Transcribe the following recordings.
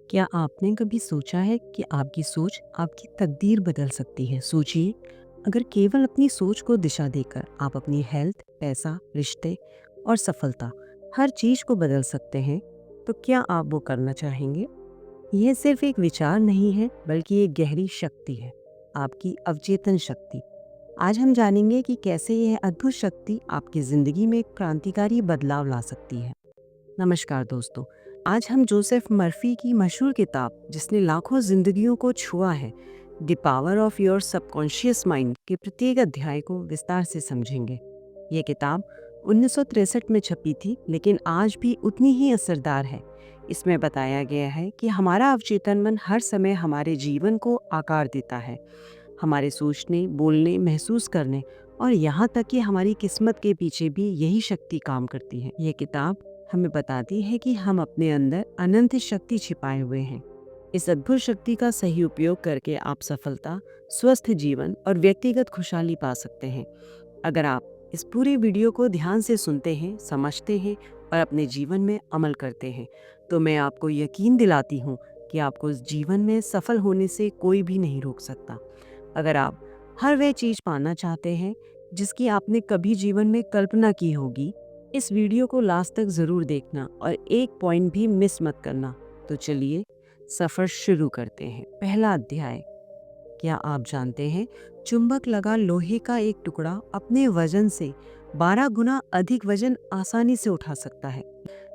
क्या आपने कभी सोचा है कि आपकी सोच आपकी तकदीर बदल सकती है? सोचिए, अगर केवल अपनी सोच को दिशा देकर आप अपनी हेल्थ, पैसा, रिश्ते और सफलता हर चीज को बदल सकते हैं, तो क्या आप वो करना चाहेंगे? यह सिर्फ एक विचार नहीं है, बल्कि एक गहरी शक्ति है, आपकी अवचेतन शक्ति। आज हम जानेंगे कि कैसे यह अद्भुत शक्ति आपकी जिंदगी में एक क्रांतिकारी बदलाव ला सकती है। नमस्कार दोस्तों, आज हम जोसेफ मर्फी की मशहूर किताब जिसने लाखों जिंदगियों को छुआ है, the power of your subconscious mind के प्रत्येक अध्याय को विस्तार से समझेंगे। ये किताब 1963 में छपी थी, लेकिन आज भी उतनी ही असरदार है। इसमें बताया गया है कि हमारा अवचेतन मन हर समय हमारे जीवन को आकार देता है, हमारे सोचने, बोलने, महसूस करने और यहाँ तक कि हमारी किस्मत के पीछे भी यही शक्ति काम करती है। ये किताब हमें बताती है कि हम अपने अंदर अनंत शक्ति छिपाए हुए हैं। इस अद्भुत शक्ति का सही उपयोग करके आप सफलता, स्वस्थ जीवन और व्यक्तिगत खुशहाली पा सकते हैं। अगर आप इस पूरे वीडियो को ध्यान से सुनते हैं, समझते हैं और अपने जीवन में अमल करते हैं, तो मैं आपको यकीन दिलाती हूँ कि आपको इस जीवन में सफल होने से कोई भी नहीं रोक सकता। अगर आप हर वह चीज पाना चाहते हैं जिसकी आपने कभी जीवन में कल्पना की होगी, इस वीडियो को लास्ट तक जरूर देखना और एक पॉइंट भी मिस मत करना। तो चलिए सफर शुरू करते हैं। पहला अध्याय। क्या आप जानते हैं, चुंबक लगा लोहे का एक टुकड़ा अपने वजन से 12 गुना अधिक वजन आसानी से उठा सकता है,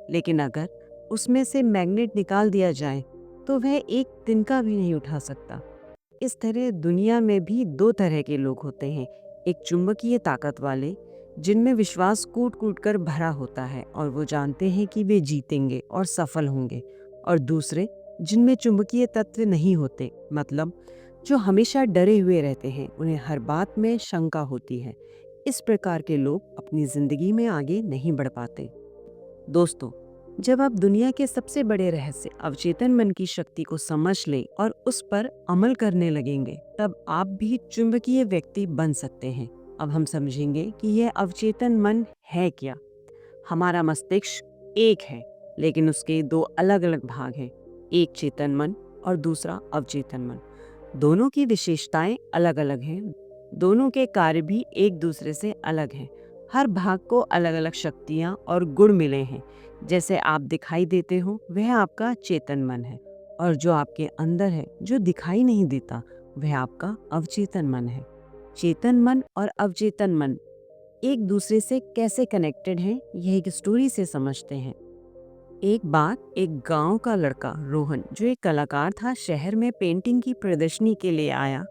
लेकिन अगर उसमें से मैग्नेट निकाल दिया जाए तो वह एक तिनका भी नहीं उठा सकता। इस तरह दुनिया में भी दो तरह के लोग होते हैं, एक चुंबकीय ताकत वाले जिनमें विश्वास कूट कूट कर भरा होता है और वो जानते हैं कि वे जीतेंगे और सफल होंगे, और दूसरे जिनमें चुंबकीय तत्व नहीं होते, मतलब जो हमेशा डरे हुए रहते हैं, उन्हें हर बात में शंका होती है। इस प्रकार के लोग अपनी जिंदगी में आगे नहीं बढ़ पाते। दोस्तों, जब आप दुनिया के सबसे बड़े रहस्य अवचेतन मन की शक्ति को समझ लें और उस पर अमल करने लगेंगे, तब आप भी चुंबकीय व्यक्ति बन सकते हैं। अब हम समझेंगे कि यह अवचेतन मन है क्या। हमारा मस्तिष्क एक है, लेकिन उसके दो अलग अलग भाग हैं, एक चेतन मन और दूसरा अवचेतन मन। दोनों की विशेषताएं अलग अलग हैं, दोनों के कार्य भी एक दूसरे से अलग हैं। हर भाग को अलग अलग शक्तियां और गुण मिले हैं। जैसे आप दिखाई देते हो, वह आपका चेतन मन है, और जो आपके अंदर है, जो दिखाई नहीं देता, वह आपका अवचेतन मन है। चेतन मन और अवचेतन मन एक दूसरे से कैसे कनेक्टेड हैं, यह एक स्टोरी से समझते हैं। एक बार एक गांव का लड़का रोहन, जो एक कलाकार था, शहर में पेंटिंग की प्रदर्शनी के लिए आया।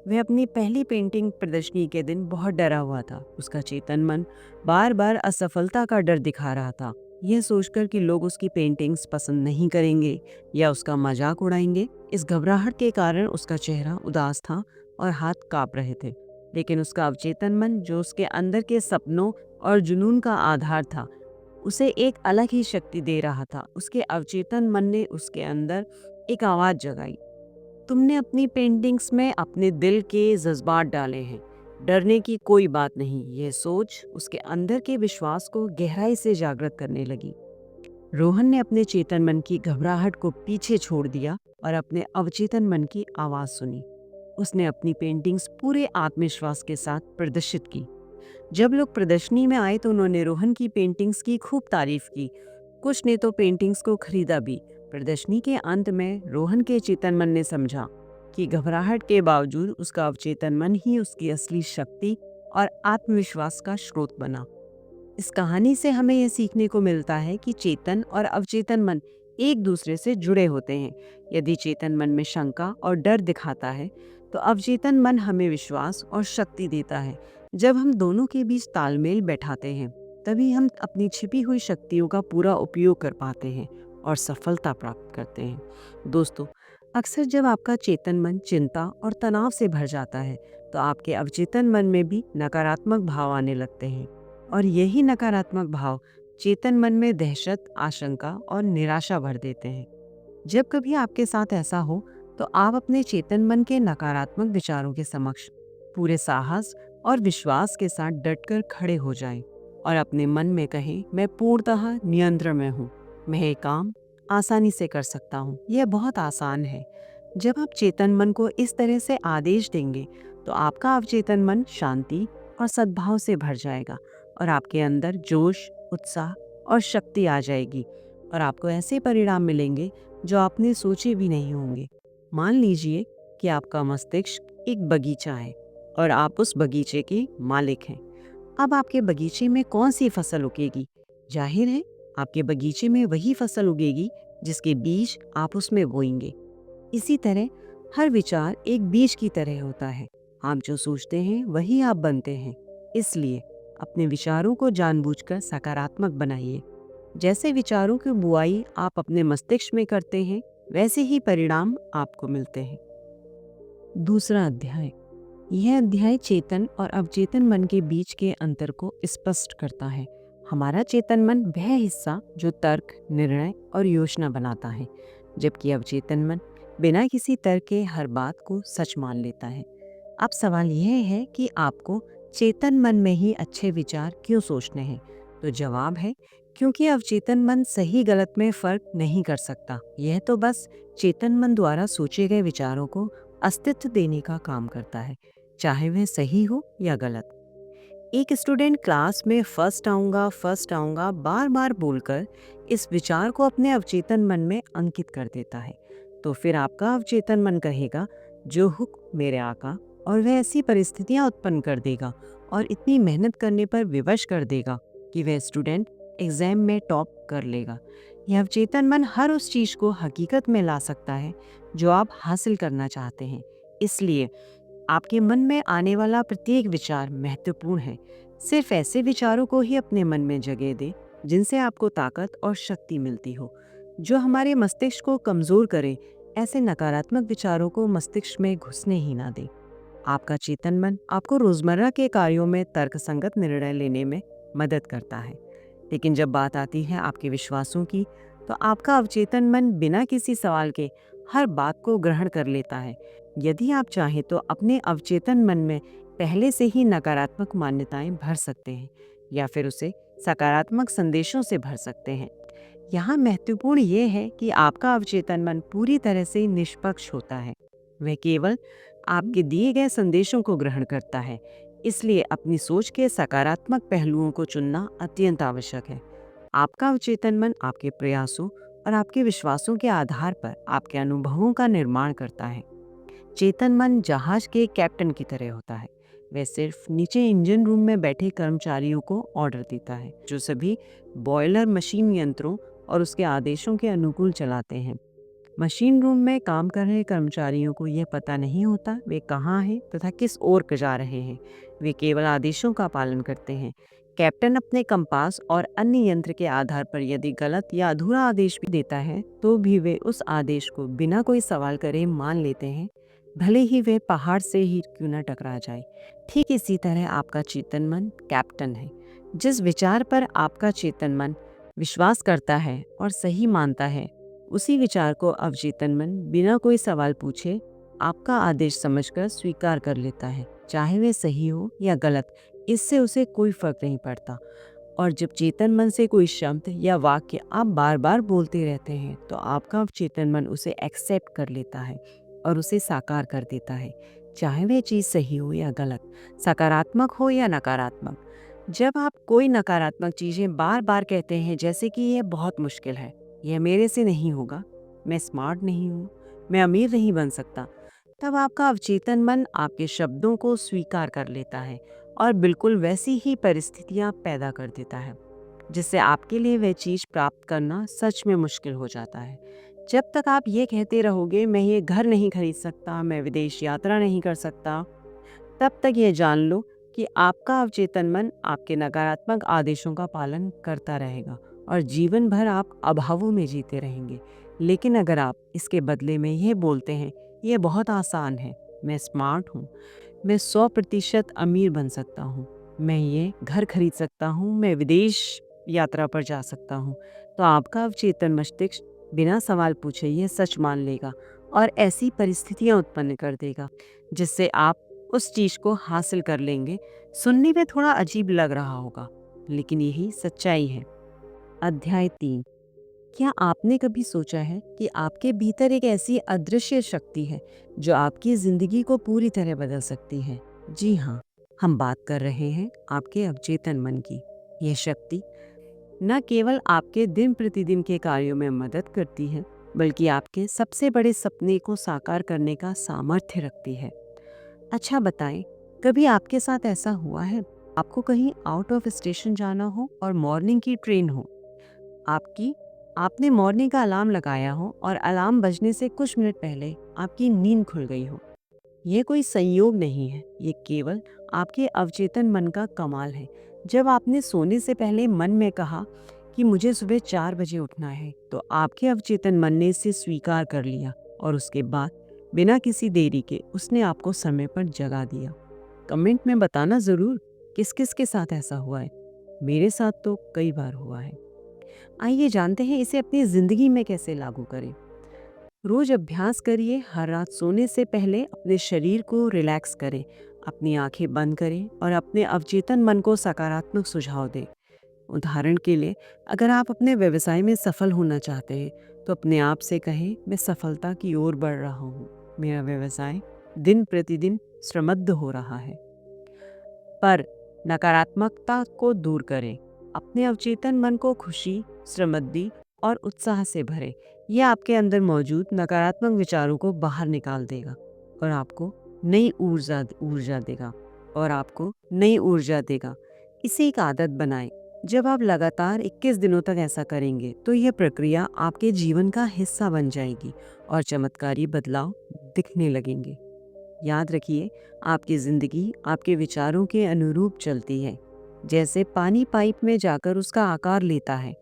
वह अपनी पहली पेंटिंग प्रदर्शनी के दिन बहुत डरा हुआ था। उसका चेतन मन बार बार असफलता का डर दिखा रहा था, यह सोचकर कि लोग उसकी पेंटिंग्स पसंद नहीं करेंगे या उसका मजाक उड़ाएंगे। इस घबराहट के कारण उसका चेहरा उदास था और हाथ कांप रहे थे। लेकिन उसका अवचेतन मन, जो उसके अंदर के सपनों और जुनून का आधार था, उसे एक अलग ही शक्ति दे रहा था। उसके अवचेतन मन ने उसके अंदर एक आवाज जगाई, तुमने अपनी पेंटिंग्स में अपने दिल के जज्बात डाले हैं, डरने की कोई बात नहीं। यह सोच उसके अंदर के विश्वास को गहराई से जागृत करने लगी। रोहन ने अपने चेतन मन की घबराहट को पीछे छोड़ दिया और अपने अवचेतन मन की आवाज सुनी। उसने अपनी पेंटिंग्स पूरे आत्मविश्वास के साथ प्रदर्शित की। जब लोग प्रदर्शनी में आए तो उन्होंने रोहन की पेंटिंग्स की खूब तारीफ की। कुछ ने तो पेंटिंग्स को खरीदा भी। प्रदर्शनी के अंत में रोहन के चेतन मन ने समझा कि घबराहट के बावजूद उसका अवचेतन मन ही उसकी असली शक्ति और आत्मविश्वास का स्रोत बना। इस कहानी से हमें यह सीखने को मिलता है कि चेतन और अवचेतन मन एक दूसरे से जुड़े होते हैं। यदि चेतन मन में शंका और डर दिखाता है, तो अवचेतन मन हमें विश्वास और शक्ति देता है। जब हम दोनों के बीच तालमेल बैठाते हैं, तभी हम अपनी छिपी हुई शक्तियों का पूरा उपयोग कर पाते हैं और सफलता प्राप्त करते हैं। दोस्तों, अक्सर जब आपका चेतन मन चिंता और तनाव से भर जाता है, तो आपके अवचेतन मन में भी नकारात्मक भाव आने लगते हैं, और यही नकारात्मक भाव चेतन मन में दहशत, आशंका और निराशा भर देते हैं। जब कभी आपके साथ ऐसा हो, तो आप अपने चेतन मन के नकारात्मक विचारों के समक्ष पूरे साहस और विश्वास के साथ डटकर खड़े हो जाएं और अपने मन में कहें, मैं पूर्णतः नियंत्रण में हूँ। मैं ये काम आसानी से कर सकता हूँ। यह बहुत आसान है। जब आप चेतन मन को इस तरह से आदेश देंगे, तो आपका अवचेतन मन शांति और सद्भाव से भर जाएगा और आपके अंदर जोश, उत्साह और शक्ति आ जाएगी और आपको ऐसे परिणाम मिलेंगे जो आपने सोचे भी नहीं होंगे। मान लीजिए कि आपका मस्तिष्क एक बगीचा है और आप उस बगीचे के मालिक हैं। अब आपके बगीचे में कौन सी फसल उगेगी? जाहिर है, आपके बगीचे में वही फसल उगेगी जिसके बीज आप उसमें बोएंगे। इसी तरह हर विचार एक बीज की तरह होता है। आप जो सोचते हैं वही आप बनते हैं। इसलिए अपने विचारों को जानबूझकर सकारात्मक बनाइए। जैसे विचारों की बुआई आप अपने मस्तिष्क में करते हैं, वैसे ही परिणाम आपको मिलते हैं। दूसरा अध्याय। यह अध्याय चेतन और अवचेतन मन के बीच के अंतर को स्पष्ट करता है। हमारा चेतन मन वह हिस्सा जो तर्क, निर्णय और योजना बनाता है, जबकि अवचेतन मन बिना किसी तर्क के हर बात को सच मान लेता है। अब सवाल यह है कि आपको चेतन मन में ही अच्छे विचार क्यों सोचने हैं? तो जवाब है, क्योंकि अवचेतन मन सही गलत में फर्क नहीं कर सकता। यह तो बस चेतन मन द्वारा सोचे गए विचारों को अस्तित्व देने का काम करता है, चाहे वह सही हो या गलत। एक स्टूडेंट क्लास में फर्स्ट आऊंगा बार बार बोलकर इस विचार को अपने अवचेतन मन में अंकित कर देता है। तो फिर आपका अवचेतन मन कहेगा, जो हुक्म मेरे आका, और वह ऐसी परिस्थितियां उत्पन्न कर देगा और इतनी मेहनत करने पर विवश कर देगा कि वह स्टूडेंट एग्जाम में टॉप कर लेगा। यह अवचेतन मन हर उस चीज को हकीकत में ला सकता है जो आप हासिल करना चाहते हैं। इसलिए आपके मन में आने वाला प्रत्येक विचार महत्वपूर्ण है। सिर्फ ऐसे विचारों को ही अपने मन में जगह दे जिनसे आपको ताकत और शक्ति मिलती हो। जो हमारे मस्तिष्क को कमजोर करे, ऐसे नकारात्मक विचारों को मस्तिष्क में घुसने ही ना दे। आपका चेतन मन आपको रोजमर्रा के कार्यों में तर्कसंगत निर्णय लेने में मदद करता है। लेकिन जब बात आती है आपके विश्वासों की, तो आपका अवचेतन मन बिना किसी सवाल के हर बात को ग्रहण कर लेता है। यदि आप चाहें तो अपने अवचेतन मन में पहले से ही नकारात्मक मान्यताएं भर सकते हैं या फिर उसे सकारात्मक संदेशों से भर सकते हैं। यहाँ महत्वपूर्ण ये है कि आपका अवचेतन मन पूरी तरह से निष्पक्ष होता है। वह केवल आपके दिए गए संदेशों को ग्रहण करता है। इसलिए अपनी सोच के सकारात्मक पहलुओं को चुनना अत्यंत आवश्यक है। आपका अवचेतन मन आपके प्रयासों और आपके विश्वासों के आधार पर आपके अनुभवों का निर्माण करता है। चेतन मन जहाज के कैप्टन की तरह होता है। वह सिर्फ नीचे इंजन रूम में बैठे कर्मचारियों को ऑर्डर देता है, जो सभी बॉयलर मशीन यंत्रों और उसके आदेशों के अनुकूल चलाते हैं। मशीन रूम में काम कर रहे कर्मचारियों को यह पता नहीं होता वे कहाँ हैं तथा किस ओर जा रहे हैं। वे केवल आदेशों का पालन करते हैं। कैप्टन अपने कंपास और अन्य यंत्र के आधार पर यदि गलत या अधूरा आदेश भी देता है, तो भी वे उस आदेश को बिना कोई सवाल करे मान लेते हैं, भले ही वे पहाड़ से ही क्यों न टकरा जाए। ठीक इसी तरह आपका चेतन मन कैप्टन है। जिस विचार पर आपका चेतन मन विश्वास करता है और सही मानता है, उसी विचार को अवचेतन मन बिना कोई सवाल पूछे आपका आदेश समझकर स्वीकार कर लेता है, चाहे वे सही हो या गलत। इससे उसे कोई फर्क नहीं पड़ता। और जब चेतन मन से कोई शब्द या वाक्य आप बार बार बोलते रहते हैं, तो आपका अवचेतन मन उसे एक्सेप्ट कर लेता है और उसे साकार कर देता है, चाहे वह चीज़ सही हो या गलत, सकारात्मक हो या नकारात्मक। जब आप कोई नकारात्मक चीज़ें बार बार कहते हैं, जैसे कि यह बहुत मुश्किल है, यह मेरे से नहीं होगा, मैं स्मार्ट नहीं हूँ, मैं अमीर नहीं बन सकता, तब आपका अवचेतन मन आपके शब्दों को स्वीकार कर लेता है और बिल्कुल वैसी ही परिस्थितियाँ पैदा कर देता है, जिससे आपके लिए वह चीज़ प्राप्त करना सच में मुश्किल हो जाता है। जब तक आप ये कहते रहोगे, मैं ये घर नहीं खरीद सकता, मैं विदेश यात्रा नहीं कर सकता, तब तक ये जान लो कि आपका अवचेतन मन आपके नकारात्मक आदेशों का पालन करता रहेगा और जीवन भर आप अभावों में जीते रहेंगे। लेकिन अगर आप इसके बदले में ये बोलते हैं, ये बहुत आसान है, मैं स्मार्ट हूँ, मैं 100% अमीर बन सकता हूँ, मैं ये घर खरीद सकता हूँ, मैं विदेश यात्रा पर जा सकता हूँ, तो आपका अवचेतन मस्तिष्क बिना सवाल पूछे ये सच मान लेगा और ऐसी परिस्थितियाँ उत्पन्न कर देगा जिससे आप उस चीज को हासिल कर लेंगे। सुनने में थोड़ा अजीब लग रहा होगा, लेकिन यही सच्चाई है। अध्याय 3। क्या आपने कभी सोचा है कि आपके भीतर एक ऐसी अदृश्य शक्ति है जो आपकी जिंदगी को पूरी तरह बदल सकती है? जी हाँ, हम बात कर रहे हैं आपके अवचेतन मन की। यह शक्ति न केवल आपके दिन प्रतिदिन के कार्यों में मदद करती है, बल्कि आपके सबसे बड़े सपने को साकार करने का सामर्थ्य रखती है। अच्छा बताएं, कभी आपके साथ ऐसा हुआ है? आपको कहीं आउट ऑफ स्टेशन जाना हो और मॉर्निंग की ट्रेन हो, आपकी आपने मॉर्निंग का अलार्म लगाया हो और अलार्म बजने से कुछ मिनट पहले आपकी नींद खुल गई हो। ये कोई संयोग नहीं है, ये केवल आपके अवचेतन मन का कमाल है। जब आपने सोने से पहले मन में कहा कि मुझे सुबह 4 बजे उठना है, तो आपके अवचेतन मन ने इसे स्वीकार कर लिया और उसके बाद बिना किसी देरी के उसने आपको समय पर जगा दिया। कमेंट में बताना ज़रूर किस किस के साथ ऐसा हुआ है। मेरे साथ तो कई बार हुआ है। आइए जानते हैं इसे अपनी ज़िंदगी में कैसे लागू करें। रोज अभ्यास करिए, हर रात सोने से पहले अपने शरीर को रिलैक्स करें, अपनी आंखें बंद करें और अपने अवचेतन मन को सकारात्मक सुझाव दें। उदाहरण के लिए, अगर आप अपने व्यवसाय में सफल होना चाहते हैं, तो अपने आप से कहें, मैं सफलता की ओर बढ़ रहा हूँ, मेरा व्यवसाय दिन प्रतिदिन समृद्ध हो रहा है। पर नकारात्मकता को दूर करें, अपने अवचेतन मन को खुशी, समृद्धि और उत्साह से भरें। यह आपके अंदर मौजूद नकारात्मक विचारों को बाहर निकाल देगा और आपको नई ऊर्जा देगा। इसे एक आदत बनाएं। जब आप लगातार 21 दिनों तक ऐसा करेंगे, तो यह प्रक्रिया आपके जीवन का हिस्सा बन जाएगी और चमत्कारी बदलाव दिखने लगेंगे। याद रखिए, आपकी जिंदगी आपके विचारों के अनुरूप चलती है। जैसे पानी पाइप में जाकर उसका आकार लेता है,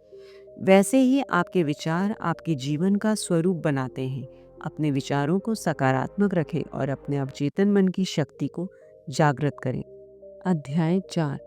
वैसे ही आपके विचार आपके जीवन का स्वरूप बनाते हैं। अपने विचारों को सकारात्मक रखें और अपने अवचेतन मन की शक्ति को जागृत करें। अध्याय 4।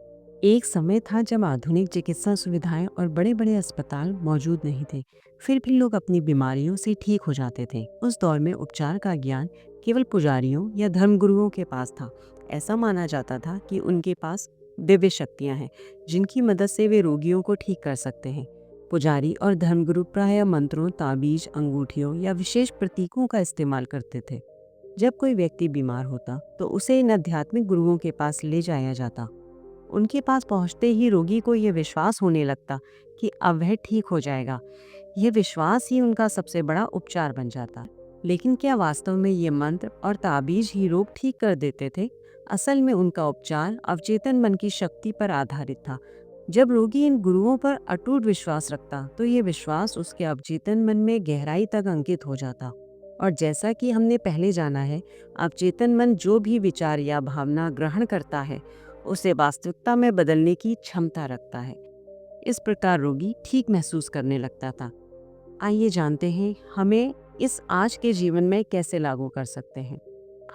एक समय था जब आधुनिक चिकित्सा सुविधाएं और बड़े बड़े अस्पताल मौजूद नहीं थे, फिर भी लोग अपनी बीमारियों से ठीक हो जाते थे। उस दौर में उपचार का ज्ञान केवल पुजारियों या धर्मगुरुओं के पास था। ऐसा माना जाता था कि उनके पास दिव्य शक्तियां हैं, जिनकी मदद से वे रोगियों को ठीक कर सकते हैं। पुजारी और धर्मगुरु प्रायः मंत्रों, ताबीज, अंगूठियों या विशेष प्रतीकों का इस्तेमाल करते थे। जब कोई व्यक्ति बीमार होता, तो उसे इन आध्यात्मिक गुरुओं के पास ले जाया जाता। उनके पास पहुंचते ही रोगी को यह विश्वास होने लगता कि अब वह ठीक हो जाएगा। यह विश्वास ही उनका सबसे बड़ा उपचार बन जाता। लेकिन क्या वास्तव में ये मंत्र और ताबीज ही रोग ठीक कर देते थे? असल में उनका उपचार अवचेतन मन की शक्ति पर आधारित था। जब रोगी इन गुरुओं पर अटूट विश्वास रखता, तो ये विश्वास उसके अवचेतन मन में गहराई तक अंकित हो जाता। और जैसा कि हमने पहले जाना है, अवचेतन मन जो भी विचार या भावना ग्रहण करता है, उसे वास्तविकता में बदलने की क्षमता रखता है। इस प्रकार रोगी ठीक महसूस करने लगता था। आइए जानते हैं हमें इस आज के जीवन में कैसे लागू कर सकते हैं।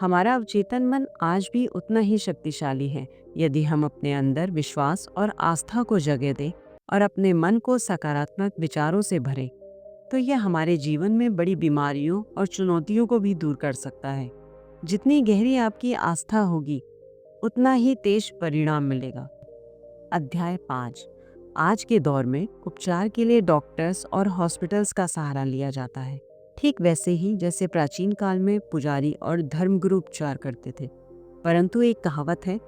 हमारा अवचेतन मन आज भी उतना ही शक्तिशाली है यदि हम अपने अंदर विश्वास और आस्था को जगह दें और अपने मन को सकारात्मक विचारों से भरें, तो यह हमारे जीवन में बड़ी बीमारियों और चुनौतियों को भी दूर कर सकता है। जितनी गहरी आपकी आस्था होगी, उतना ही तेज परिणाम मिलेगा। अध्याय 5। आज के दौर में उपचार के लिए डॉक्टर्स और हॉस्पिटल्स का सहारा लिया जाता है, ठीक वैसे ही जैसे प्राचीन काल में पुजारी और धर्मगुरु उपचार करते थे। परंतु एक कहावत है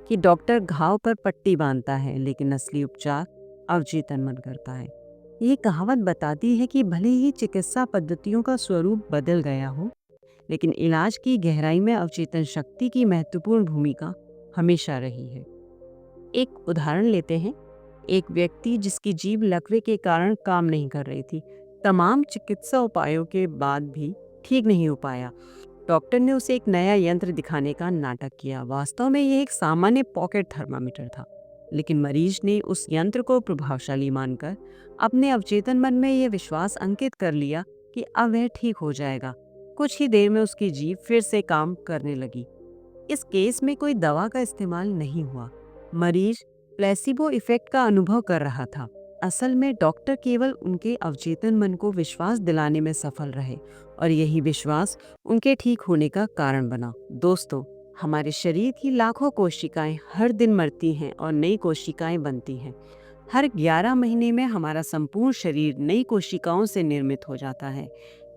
कि डॉक्टर घाव पर पट्टी बांधता है, लेकिन असली उपचार अवचेतन मन करता है। ये कहावत बताती है कि भले ही चिकित्सा पद्धतियों का स्वरूप बदल गया हो, लेकिन इलाज की गहराई में अवचेतन शक्ति की महत्वपूर्ण भूमिका हमेशा रही है। एक उदाहरण लेते हैं। एक व्यक्ति जिसकी जीभ लकवे के कारण काम नहीं कर रही थी, तमाम चिकित्सा उपायों के बाद भी ठीक नहीं हो पाया। डॉक्टर ने उसे एक नया यंत्र दिखाने का नाटक किया। वास्तव में यह एक सामान्य पॉकेट थर्मामीटर था, लेकिन मरीज ने उस यंत्र को प्रभावशाली मानकर अपने अवचेतन मन में यह विश्वास अंकित कर लिया कि अब वह ठीक हो जाएगा। कुछ ही देर में उसकी जीभ फिर से काम करने लगी। इस केस में कोई दवा का इस्तेमाल नहीं हुआ। मरीज प्लेसिबो इफेक्ट का अनुभव कर रहा था। असल में डॉक्टर केवल उनके अवचेतन मन को विश्वास दिलाने में सफल रहे और यही विश्वास उनके ठीक होने का कारण बना। दोस्तों, हमारे शरीर की लाखों कोशिकाएं हर दिन मरती हैं और नई कोशिकाएं बनती हैं। हर 11 महीने में हमारा संपूर्ण शरीर नई कोशिकाओं से निर्मित हो जाता है।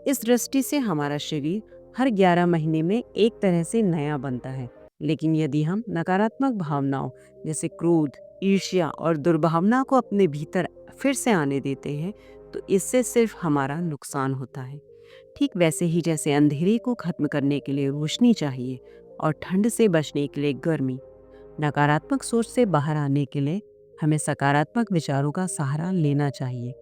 इस दृष्टि से हमारा शरीर हर 11 महीने में एक तरह से नया बनता है। लेकिन यदि हम नकारात्मक भावनाओं जैसे क्रोध, ईर्ष्या और दुर्भावना को अपने भीतर फिर से आने देते हैं, तो इससे सिर्फ हमारा नुकसान होता है। ठीक वैसे ही जैसे अंधेरे को खत्म करने के लिए रोशनी चाहिए और ठंड से बचने के लिए गर्मी, नकारात्मक सोच से बाहर आने के लिए हमें सकारात्मक विचारों का सहारा लेना चाहिए।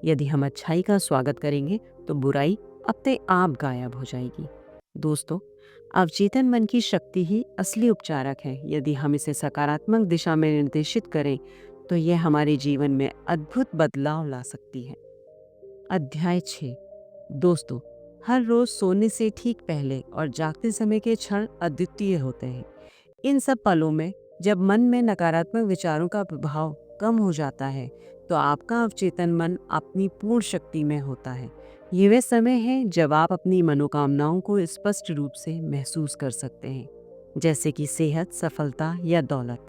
यदि हम अच्छाई का स्वागत करेंगे तो बुराई अपने आप गायब हो जाएगी। दोस्तों, अवचेतन मन की शक्ति ही असली उपचारक है। यदि हम इसे सकारात्मक दिशा में निर्देशित करें तो यह हमारे जीवन में अद्भुत बदलाव ला सकती है। अध्याय 6। दोस्तों, हर रोज सोने से ठीक पहले और जागते समय के क्षण अद्वितीय होते हैं। इन सब पलों में जब मन में नकारात्मक विचारों का प्रभाव कम हो जाता है, तो आपका अवचेतन मन अपनी पूर्ण शक्ति में होता है। ये वे समय है जब आप अपनी मनोकामनाओं को स्पष्ट रूप से महसूस कर सकते हैं, जैसे कि सेहत, सफलता या दौलत,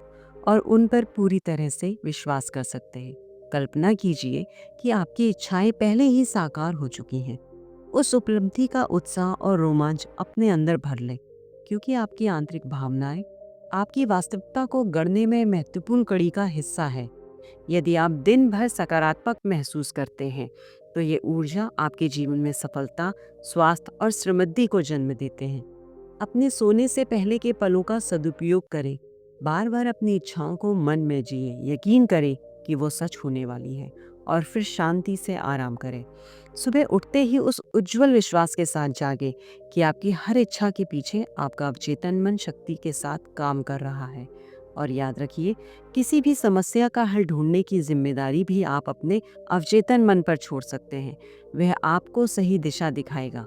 और उन पर पूरी तरह से विश्वास कर सकते हैं। कल्पना कीजिए कि आपकी इच्छाएं पहले ही साकार हो चुकी हैं। उस उपलब्धि का उत्साह और रोमांच अपने अंदर भर लें, क्योंकि आपकी आंतरिक भावनाएं आपकी वास्तविकता को गढ़ने में महत्वपूर्ण कड़ी का हिस्सा है। यदि आप दिन भर सकारात्मक महसूस करते हैं, तो ये ऊर्जा आपके जीवन में सफलता, स्वास्थ्य और समृद्धि को जन्म देते हैं। अपने सोने से पहले के पलों का सदुपयोग करें। बार बार अपनी इच्छाओं को मन में जिए, यकीन करें कि वो सच होने वाली है, और फिर शांति से आराम करें। सुबह उठते ही उस उज्जवल विश्वास के साथ जागे कि आपकी हर इच्छा के पीछे आपका अवचेतन मन शक्ति के साथ काम कर रहा है। और याद रखिए, किसी भी समस्या का हल ढूंढने की जिम्मेदारी भी आप अपने अवचेतन मन पर छोड़ सकते हैं। वह आपको सही दिशा दिखाएगा।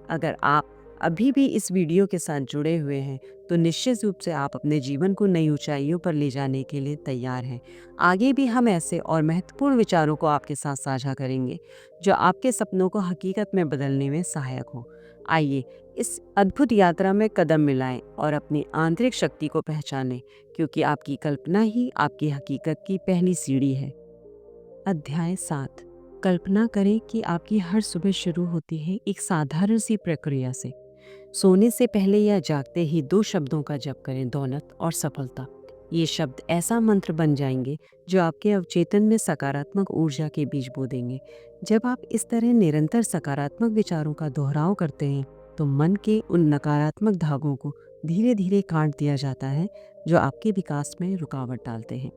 अगर आप अभी भी इस वीडियो के साथ जुड़े हुए हैं, तो निश्चित रूप से आप अपने जीवन को नई ऊंचाइयों पर ले जाने के लिए तैयार हैं। आगे भी हम ऐसे और महत्वपूर्ण विचारों को आपके साथ साझा करेंगे, जो आपके सपनों को हकीकत में बदलने में सहायक हो। आइए इस अद्भुत यात्रा में कदम मिलाएं और अपनी आंतरिक शक्ति को पहचानें, क्योंकि आपकी कल्पना ही आपकी हकीकत की पहली सीढ़ी है। अध्याय 7। कल्पना करें कि आपकी हर सुबह शुरू होती है एक साधारण सी प्रक्रिया से। सोने से पहले या जागते ही 2 शब्दों का जप करें, दौलत और सफलता। ये शब्द ऐसा मंत्र बन जाएंगे जो आपके अवचेतन में सकारात्मक ऊर्जा के बीज बो देंगे। जब आप इस तरह निरंतर सकारात्मक विचारों का दोहराव करते हैं, तो मन के उन नकारात्मक धागों को धीरे धीरे काट दिया जाता है जो आपके विकास में रुकावट डालते हैं।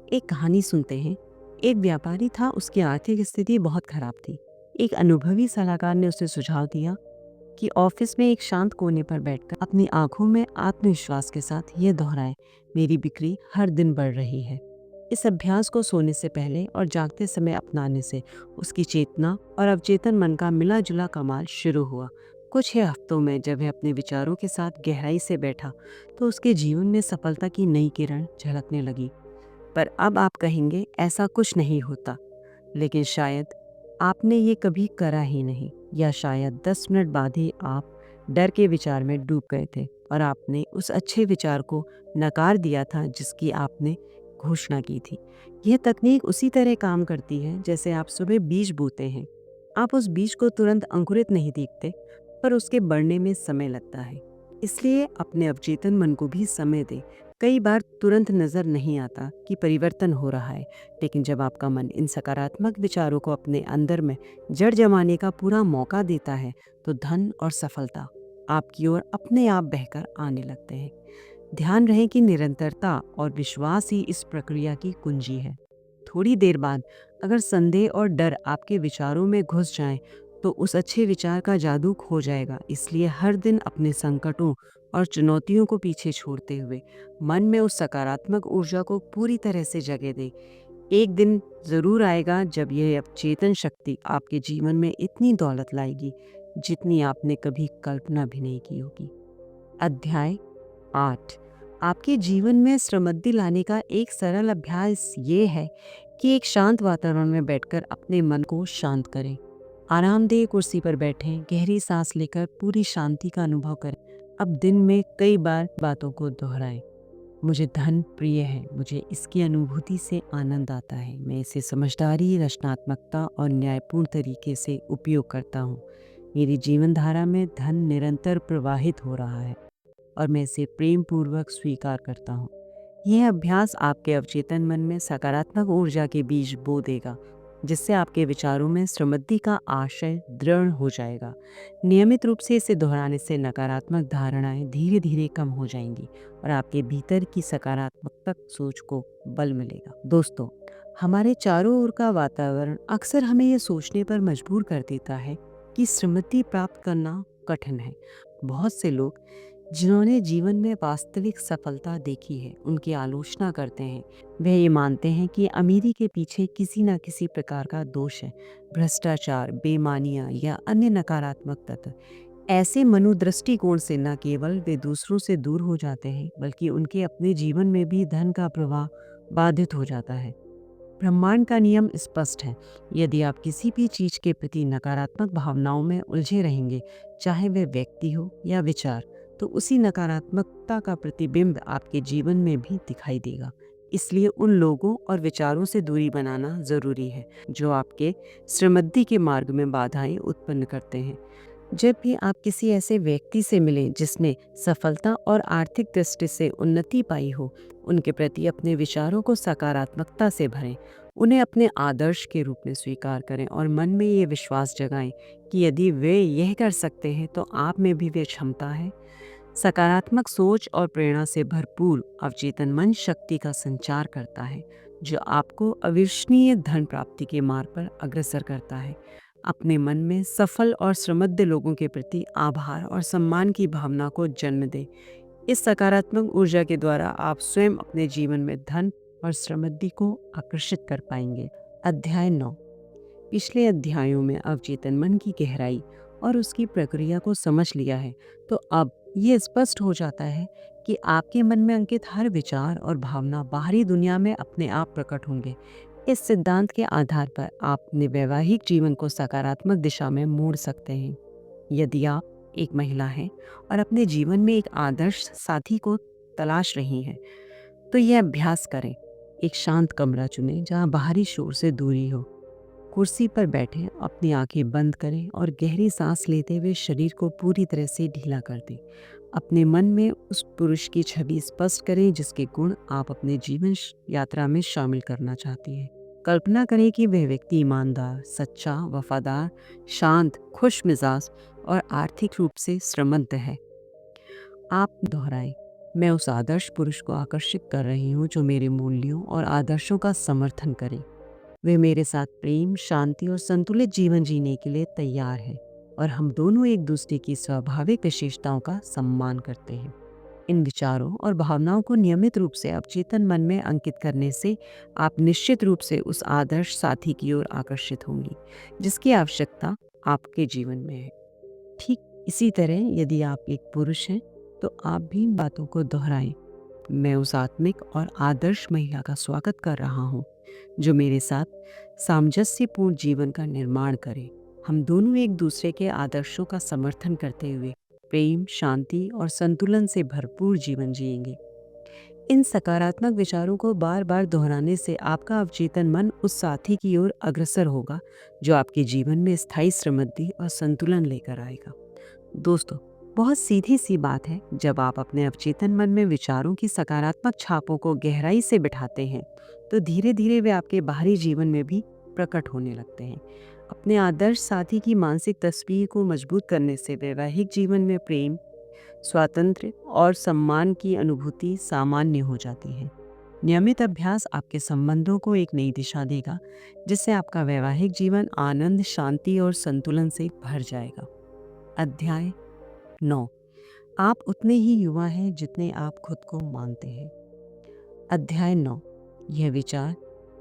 एक कहानी सुनते हैं। एक व्यापारी था, उसकी आर्थिक स्थिति बहुत खराब थी। एक अनुभवी सलाहकार ने उसे सुझाव दिया कि ऑफिस में एक शांत कोने पर बैठकर अपनी आंखों में आत्मविश्वास के साथ ये दोहराए, मेरी बिक्री हर दिन बढ़ रही है। इस अभ्यास को सोने से पहले और जागते समय अपनाने से उसकी चेतना और अवचेतन मन का मिला जुला कमाल शुरू हुआ। कुछ ही हफ्तों में जब वह अपने विचारों के साथ गहराई से बैठा, तो उसके जीवन में सफलता की नई किरण झलकने लगी। पर अब आप कहेंगे ऐसा कुछ नहीं होता, लेकिन शायद आपने ये कभी करा ही नहीं, या शायद 10 मिनट बाद ही आप डर के विचार में डूब गए थे और आपने उस अच्छे विचार को नकार दिया था जिसकी आपने घोषणा की थी। यह तकनीक उसी तरह काम करती है जैसे आप सुबह बीज बोते हैं। आप उस बीज को तुरंत अंकुरित नहीं देखते, पर उसके बढ़ने में समय लगता है। इसलिए अपने अवचेतन मन को भी समय दें। कई बार तुरंत नजर नहीं आता कि परिवर्तन हो रहा है, लेकिन जब आपका मन इन सकारात्मक विचारों को अपने अंदर में जड़ जमाने का पूरा मौका देता है, तो धन और सफलता आपकी ओर अपने आप बहकर आने लगते हैं। ध्यान रहे कि निरंतरता और विश्वास ही इस प्रक्रिया की कुंजी है। थोड़ी देर बाद अगर संदेह और डर आपके विचारों में घुस जाएं, तो उस अच्छे विचार का जादू खो जाएगा। इसलिए हर दिन अपने संकटों और चुनौतियों को पीछे छोड़ते हुए मन में उस सकारात्मक ऊर्जा को पूरी तरह से जगह दें। एक दिन जरूर आएगा जब यह अवचेतन शक्ति आपके जीवन में इतनी दौलत लाएगी जितनी आपने कभी कल्पना भी नहीं की होगी। अध्याय 8। आपके जीवन में समृद्धि लाने का एक सरल अभ्यास ये है कि एक शांत वातावरण में बैठकर अपने मन को शांत करें। आरामदेह कुर्सी पर बैठें, गहरी सांस लेकर पूरी शांति का अनुभव करें। अब दिन में कई बार बातों को दोहराएं। मुझे धन प्रिय है, मुझे इसकी अनुभूति से आनंद आता है। मैं इसे समझदारी, रचनात्मकता और न्यायपूर्ण तरीके से उपयोग करता हूँ। मेरी जीवन धारा में धन निरंतर प्रवाहित हो रहा है और मैं इसे प्रेम पूर्वक स्वीकार करता हूँ। यह अभ्यास आपके अवचेतन मन में सकारात्मक ऊर्जा के बीज बो देगा, जिससे आपके विचारों में समृद्धि का आशय दृढ़ हो जाएगा। नियमित रूप से इसे दोहराने से नकारात्मक धारणाएं धीरे धीरे कम हो जाएंगी और आपके भीतर की सकारात्मक सोच को बल मिलेगा। दोस्तों, हमारे चारों ओर का वातावरण अक्सर हमें यह सोचने पर मजबूर कर देता है कि समृद्धि प्राप्त करना कठिन है। बहुत से लोग जिन्होंने जीवन में वास्तविक सफलता देखी है, उनकी आलोचना करते हैं। वे ये मानते हैं कि अमीरी के पीछे किसी न किसी प्रकार का दोष है, भ्रष्टाचार, बेईमानियां या अन्य नकारात्मक तत्व। ऐसे मनोदृष्टिकोण से न केवल वे दूसरों से दूर हो जाते हैं, बल्कि उनके अपने जीवन में भी धन का प्रवाह बाधित हो जाता है। ब्रह्मांड का नियम स्पष्ट है। यदि आप किसी भी चीज के प्रति नकारात्मक भावनाओं में उलझे रहेंगे, चाहे वह व्यक्ति हो या विचार, तो उसी नकारात्मकता का प्रतिबिंब आपके जीवन में भी दिखाई देगा। इसलिए उन लोगों और विचारों से दूरी बनाना जरूरी है जो आपके समृद्धि के मार्ग में बाधाएं उत्पन्न करते हैं। जब भी आप किसी ऐसे व्यक्ति से मिलें जिसने सफलता और आर्थिक दृष्टि से उन्नति पाई हो, उनके प्रति अपने विचारों को सकारात्मकता से भरें। उन्हें अपने आदर्श के रूप में स्वीकार करें और मन में ये विश्वास जगाएं कि यदि वे यह कर सकते हैं तो आप में भी वे क्षमता है। सकारात्मक सोच और प्रेरणा से भरपूर अवचेतन मन शक्ति का संचार करता है, जो आपको अविश्वसनीय धन प्राप्ति के मार्ग पर अग्रसर करता है। अपने मन में सफल और समृद्ध लोगों के प्रति आभार और सम्मान की भावना को जन्म दें। इस सकारात्मक ऊर्जा के द्वारा आप स्वयं अपने जीवन में धन और समृद्धि को आकर्षित कर पाएंगे। अध्याय 9। पिछले अध्यायों में अवचेतन मन की गहराई और उसकी प्रक्रिया को समझ लिया है, तो अब ये स्पष्ट हो जाता है कि आपके मन में अंकित हर विचार और भावना बाहरी दुनिया में अपने आप प्रकट होंगे। इस सिद्धांत के आधार पर आप अपने वैवाहिक जीवन को सकारात्मक दिशा में मोड़ सकते हैं। यदि आप एक महिला हैं और अपने जीवन में एक आदर्श साथी को तलाश रही हैं, तो यह अभ्यास करें। एक शांत कमरा चुनें जहां बाहरी शोर से दूरी हो। कुर्सी पर बैठें, अपनी आंखें बंद करें और गहरी सांस लेते हुए शरीर को पूरी तरह से ढीला कर दें। अपने मन में उस पुरुष की छवि स्पष्ट करें जिसके गुण आप अपने जीवन यात्रा में शामिल करना चाहती हैं। कल्पना करें कि वह व्यक्ति ईमानदार, सच्चा, वफादार, शांत, खुश मिजाज और आर्थिक रूप से समृद्ध है। आप दोहराएं, मैं उस आदर्श पुरुष को आकर्षित कर रही हूँ जो मेरे मूल्यों और आदर्शों का समर्थन करे। वे मेरे साथ प्रेम, शांति और संतुलित जीवन जीने के लिए तैयार हैं और हम दोनों एक दूसरे की स्वाभाविक विशेषताओं का सम्मान करते हैं। इन विचारों और भावनाओं को नियमित रूप से अवचेतन मन में अंकित करने से आप निश्चित रूप से उस आदर्श साथी की ओर आकर्षित होंगी जिसकी आवश्यकता आपके जीवन में है। ठीक इसी तरह यदि आप एक पुरुष हैं तो आप भी इन बातों को दोहराएं। मैं उस आत्मिक और आदर्श महिला का स्वागत कर रहा हूँ जो मेरे साथ सामंजस्यपूर्ण जीवन का निर्माण करे। हम दोनों एक दूसरे के आदर्शों का समर्थन करते हुए प्रेम, शांति और संतुलन से भरपूर जीवन जिएंगे। इन सकारात्मक विचारों को बार बार दोहराने से आपका अवचेतन मन उस साथी की ओर अग्रसर होगा जो आपके जीवन में स्थायी समृद्धि और संतुलन लेकर आएगा। दोस्तों, बहुत सीधी सी बात है, जब आप अपने अवचेतन मन में विचारों की सकारात्मक छापों को गहराई से बिठाते हैं तो धीरे धीरे वे आपके बाहरी जीवन में भी प्रकट होने लगते हैं। अपने आदर्श साथी की मानसिक तस्वीर को मजबूत करने से वैवाहिक जीवन में प्रेम, स्वातंत्र्य और सम्मान की अनुभूति सामान्य हो जाती है। नियमित अभ्यास आपके संबंधों को एक नई दिशा देगा जिससे आपका वैवाहिक जीवन आनंद, शांति और संतुलन से भर जाएगा। अध्याय 9। आप उतने ही युवा हैं जितने आप खुद को मानते हैं। अध्याय 9। यह विचार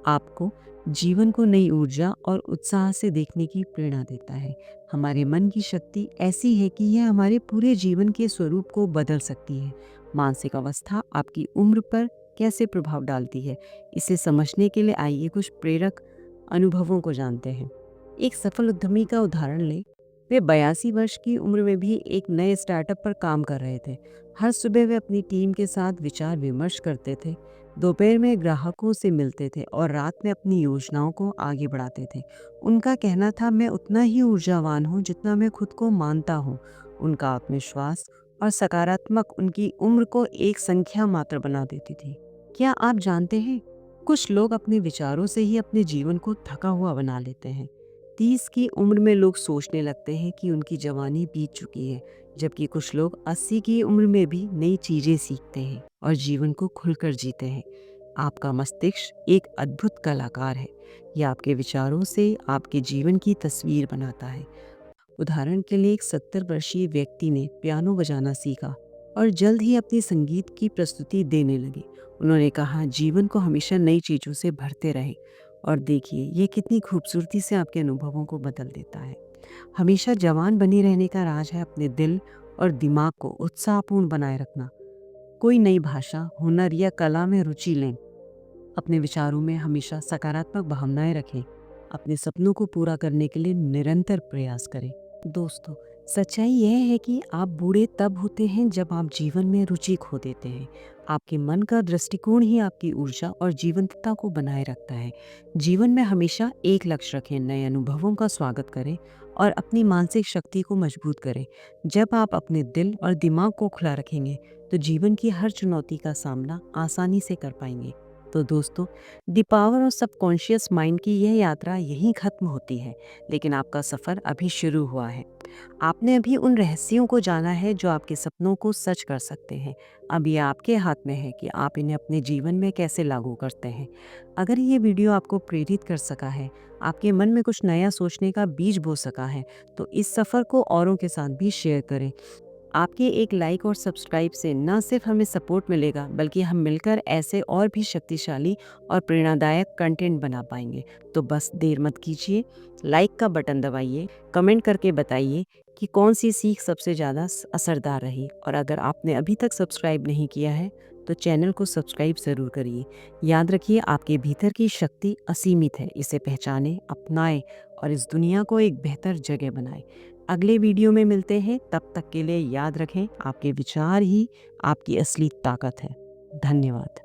आपको जीवन को नई ऊर्जा और उत्साह से देखने की प्रेरणा देता है। हमारे मन की शक्ति ऐसी है कि यह हमारे पूरे जीवन के स्वरूप को बदल सकती है। मानसिक अवस्था आपकी उम्र पर कैसे प्रभाव डालती है, इसे समझने के लिए आइए कुछ प्रेरक अनुभवों को जानते हैं। एक सफल उद्यमी का उदाहरण लें। वे 82 वर्ष की उम्र में भी एक नए स्टार्टअप पर काम कर रहे थे। हर सुबह वे अपनी टीम के साथ विचार विमर्श करते थे, दोपहर में ग्राहकों से मिलते थे और रात में अपनी योजनाओं को आगे बढ़ाते थे। उनका कहना था, मैं उतना ही ऊर्जावान हूँ जितना मैं खुद को मानता हूँ। उनका आत्मविश्वास और सकारात्मक उनकी उम्र को एक संख्या मात्र बना देती थी। क्या आप जानते हैं, कुछ लोग अपने विचारों से ही अपने जीवन को थका हुआ बना लेते हैं। 30 की उम्र में लोग सोचने लगते हैं कि उनकी जवानी बीत चुकी है, जबकि कुछ लोग 80 की उम्र में भी नई चीजें सीखते हैं और जीवन को खुलकर जीते हैं। आपका मस्तिष्क एक अद्भुत कलाकार है। यह आपके विचारों से आपके जीवन की तस्वीर बनाता है। उदाहरण के लिए, एक 70 वर्षीय व्यक्ति ने पियानो बजाना सीखा और जल्द ही अपनी संगीत की प्रस्तुति देने लगे। उन्होंने कहा, जीवन को हमेशा नई चीज़ों से भरते रहे। और देखिए, ये कितनी खूबसूरती से आपके अनुभवों को बदल देता है। हमेशा जवान बनी रहने का राज है अपने दिल और दिमाग को उत्साहपूर्ण बनाए रखना। कोई नई भाषा, हुनर या कला में रुचि लें। अपने विचारों में हमेशा सकारात्मक भावनाएं रखें। अपने सपनों को पूरा करने के लिए निरंतर प्रयास करें। दोस्तों, सच्चाई यह है कि आप बूढ़े तब होते हैं जब आप जीवन में रुचि खो देते हैं। आपके मन का दृष्टिकोण ही आपकी ऊर्जा और जीवंतता को बनाए रखता है। जीवन में हमेशा एक लक्ष्य रखें, नए अनुभवों का स्वागत करें और अपनी मानसिक शक्ति को मजबूत करें। जब आप अपने दिल और दिमाग को खुला रखेंगे तो जीवन की हर चुनौती का सामना आसानी से कर पाएंगे। तो दोस्तों, the power of subconscious mind की यह यात्रा यहीं खत्म होती है, लेकिन आपका सफ़र अभी शुरू हुआ है। आपने अभी उन रहस्यों को जाना है जो आपके सपनों को सच कर सकते हैं। अब ये आपके हाथ में है कि आप इन्हें अपने जीवन में कैसे लागू करते हैं। अगर ये वीडियो आपको प्रेरित कर सका है, आपके मन में कुछ नया सोचने का बीज बो सका है, तो इस सफ़र को औरों के साथ भी शेयर करें। आपके एक लाइक और सब्सक्राइब से न सिर्फ हमें सपोर्ट मिलेगा, बल्कि हम मिलकर ऐसे और भी शक्तिशाली और प्रेरणादायक कंटेंट बना पाएंगे। तो बस देर मत कीजिए, लाइक का बटन दबाइए, कमेंट करके बताइए कि कौन सी सीख सबसे ज़्यादा असरदार रही। और अगर आपने अभी तक सब्सक्राइब नहीं किया है तो चैनल को सब्सक्राइब ज़रूर करिए। याद रखिए, आपके भीतर की शक्ति असीमित है। इसे पहचानें, अपनाएं और इस दुनिया को एक बेहतर जगह बनाएं। अगले वीडियो में मिलते हैं। तब तक के लिए याद रखें, आपके विचार ही आपकी असली ताकत है। धन्यवाद।